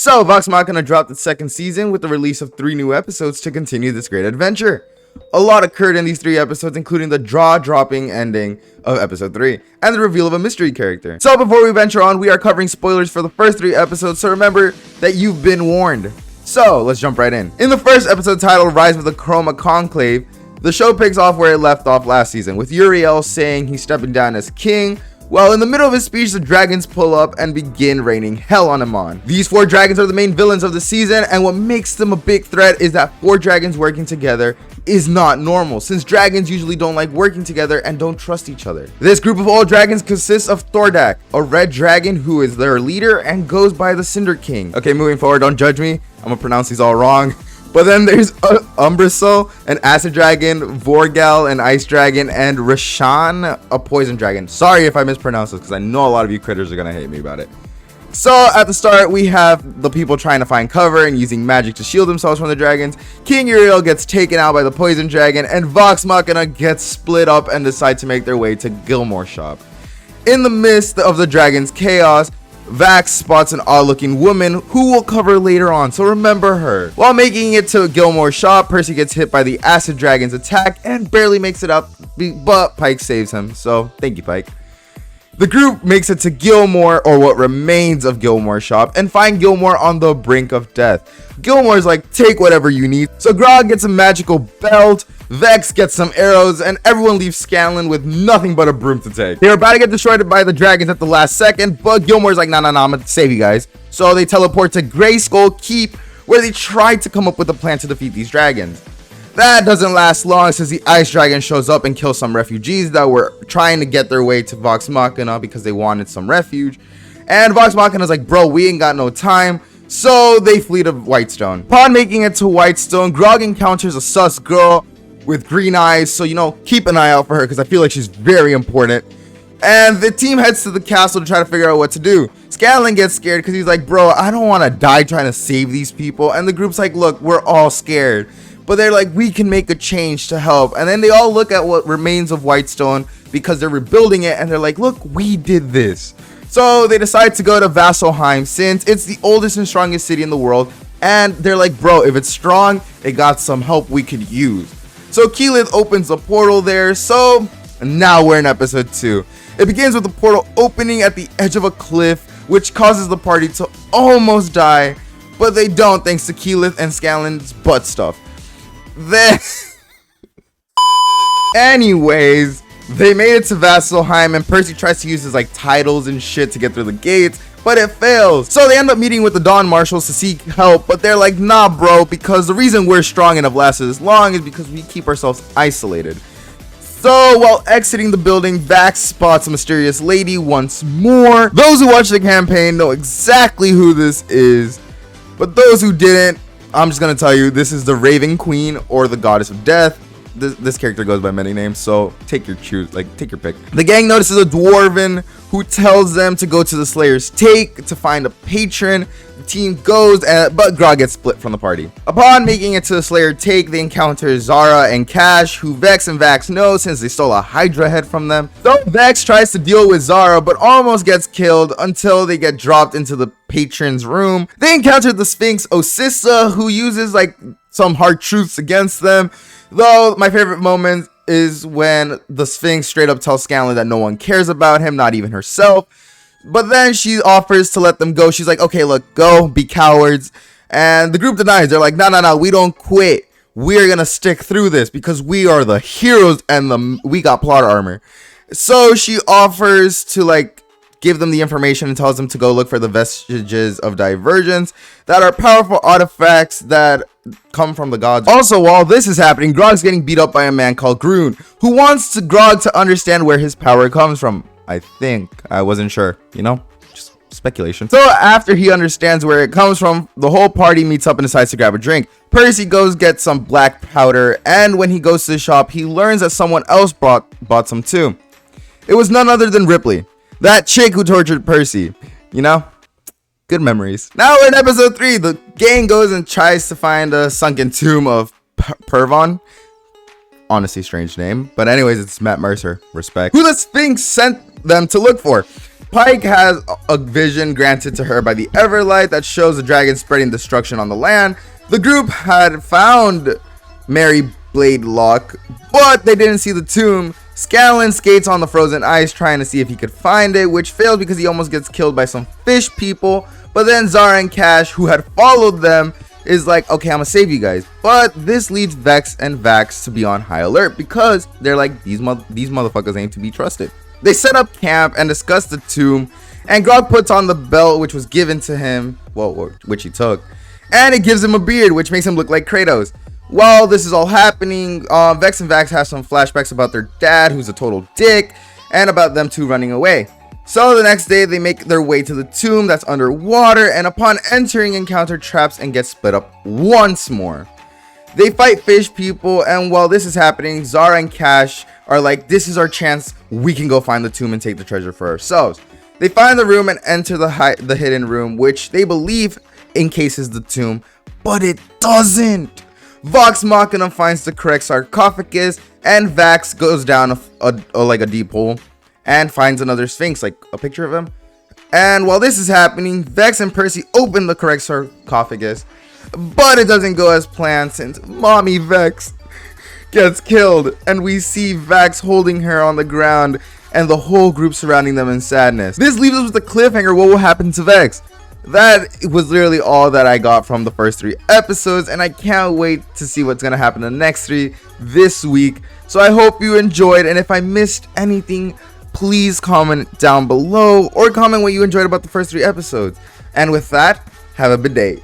So, Vox Machina dropped its second season with the release of 3 new episodes to continue this great adventure. A lot occurred in these 3 episodes, including the jaw-dropping ending of episode 3 and the reveal of a mystery character. So before we venture on, we are covering spoilers for the first 3 episodes, so remember that you've been warned. So let's jump right in. In the first episode titled Rise of the Chroma Conclave, the show picks off where it left off last season, with Uriel saying he's stepping down as king. Well, in the middle of his speech, the dragons pull up and begin raining hell on Amon. These 4 dragons are the main villains of the season, and what makes them a big threat is that 4 dragons working together is not normal, since dragons usually don't like working together and don't trust each other. This group of all dragons consists of Thordak, a red dragon who is their leader and goes by the Cinder King. Okay, moving forward, don't judge me, I'm gonna pronounce these all wrong. But then there's Umbraso, an acid dragon, Vorgal, an ice dragon, and Rashan, a poison dragon. Sorry if I mispronounce this, because I know a lot of you critters are gonna hate me about it. So at the start, we have the people trying to find cover and using magic to shield themselves from the dragons. King Uriel gets taken out by the poison dragon, and Vox Machina gets split up and decide to make their way to Gilmore's shop. In the midst of the dragon's chaos, Vax spots an odd-looking woman who we'll cover later on, so remember her. While making it to Gilmore's shop, Percy gets hit by the acid dragon's attack and barely makes it out, but Pike saves him, so thank you, Pike. The group makes it to Gilmore, or what remains of Gilmore's shop, and find Gilmore on the brink of death. Gilmore's like, take whatever you need, so Grog gets a magical belt, Vex gets some arrows, and everyone leaves Scanlan with nothing but a broom to take. They were about to get destroyed by the dragons at the last second, but Gilmore's like, nah, I'm gonna save you guys. So they teleport to Grey Skull Keep, where they try to come up with a plan to defeat these dragons. That doesn't last long, since the ice dragon shows up and kills some refugees that were trying to get their way to Vox Machina because they wanted some refuge. And Vox Machina's like, bro, we ain't got no time. So they flee to Whitestone. Upon making it to Whitestone, Grog encounters a sus girl with green eyes, so keep an eye out for her, because I feel like she's very important. And the team heads to the castle to try to figure out what to do. Scanlan gets scared because he's like, bro, I don't want to die trying to save these people. And the group's like, look, we're all scared, but they're like, we can make a change to help. And then they all look at what remains of Whitestone because they're rebuilding it, and they're like, look, we did this. So they decide to go to Vasselheim, since it's the oldest and strongest city in the world, and they're like, bro, if it's strong, it got some help we could use. So Keyleth opens a portal there, so now we're in episode 2. It begins with the portal opening at the edge of a cliff, which causes the party to almost die, but they don't, thanks to Keyleth and Scanlan's butt stuff. Then, anyways, they made it to Vasselheim, and Percy tries to use his titles and shit to get through the gates, but it fails. So they end up meeting with the Dawn Marshals to seek help, but they're like, nah bro, because the reason we're strong and have lasted this long is because we keep ourselves isolated. So while exiting the building, Vax spots a mysterious lady once more. Those who watched the campaign know exactly who this is, but those who didn't, I'm just gonna tell you, this is the Raven Queen, or the Goddess of Death. This character goes by many names, so take your pick. The gang notices a dwarven who tells them to go to the Slayer's Take to find a patron. The team goes, but Grog gets split from the party. Upon making it to the Slayer's Take, they encounter Zara and Cash, who Vex and Vax know since they stole a Hydra head from them. So Vex tries to deal with Zara, but almost gets killed until they get dropped into the patron's room. They encounter the Sphinx Osissa, who uses some hard truths against them. Though my favorite moment is when the Sphinx straight up tells Scanlan that no one cares about him, not even herself. But then she offers to let them go. She's like, okay, look, go, be cowards. And the group denies. They're like, no, we don't quit. We're gonna stick through this because we are the heroes and we got plot armor. So she offers to give them the information and tells them to go look for the vestiges of divergence that are powerful artifacts that come from the gods. Also, while this is happening, Grog's getting beat up by a man called Groon, who wants Grog to understand where his power comes from. I think. I wasn't sure, just speculation. So after he understands where it comes from, the whole party meets up and decides to grab a drink. Percy goes get some black powder, and when he goes to the shop, he learns that someone else bought some too. It was none other than Ripley, that chick who tortured Percy. Good memories. Now we're in episode 3. The gang goes and tries to find a sunken tomb of Pervon. Honestly, strange name. But anyways, it's Matt Mercer. Respect. Who the Sphinx sent them to look for. Pike has a vision granted to her by the Everlight that shows the dragon spreading destruction on the land. The group had found Mary Bladelock, but they didn't see the tomb. Scanlan skates on the frozen ice trying to see if he could find it, which failed because he almost gets killed by some fish people. But then Zara and Cash, who had followed them, is like, okay, I'm gonna save you guys. But this leads Vex and Vax to be on high alert because they're like, these motherfuckers ain't to be trusted. They set up camp and discuss the tomb, and Grog puts on the belt which was given to him, which he took, and it gives him a beard which makes him look like Kratos. While this is all happening, Vex and Vax have some flashbacks about their dad, who's a total dick, and about them two running away. So the next day they make their way to the tomb that's underwater, and upon entering encounter traps and get split up once more. They fight fish people, and while this is happening, Zara and Cash are like, this is our chance, we can go find the tomb and take the treasure for ourselves. They find the room and enter the hidden room, which they believe encases the tomb, but it doesn't. Vox Machina finds the correct sarcophagus, and Vax goes down a deep hole and finds another sphinx, like a picture of him. And while this is happening, Vex and Percy open the correct sarcophagus, but it doesn't go as planned since Mommy Vex gets killed, and we see Vax holding her on the ground and the whole group surrounding them in sadness. This leaves us with a cliffhanger. What will happen to Vex? That was literally all that I got from the first 3 episodes, and I can't wait to see what's gonna happen in the next 3 this week. So I hope you enjoyed, and if I missed anything, please comment down below or comment what you enjoyed about the first 3 episodes. And with that, have a good day.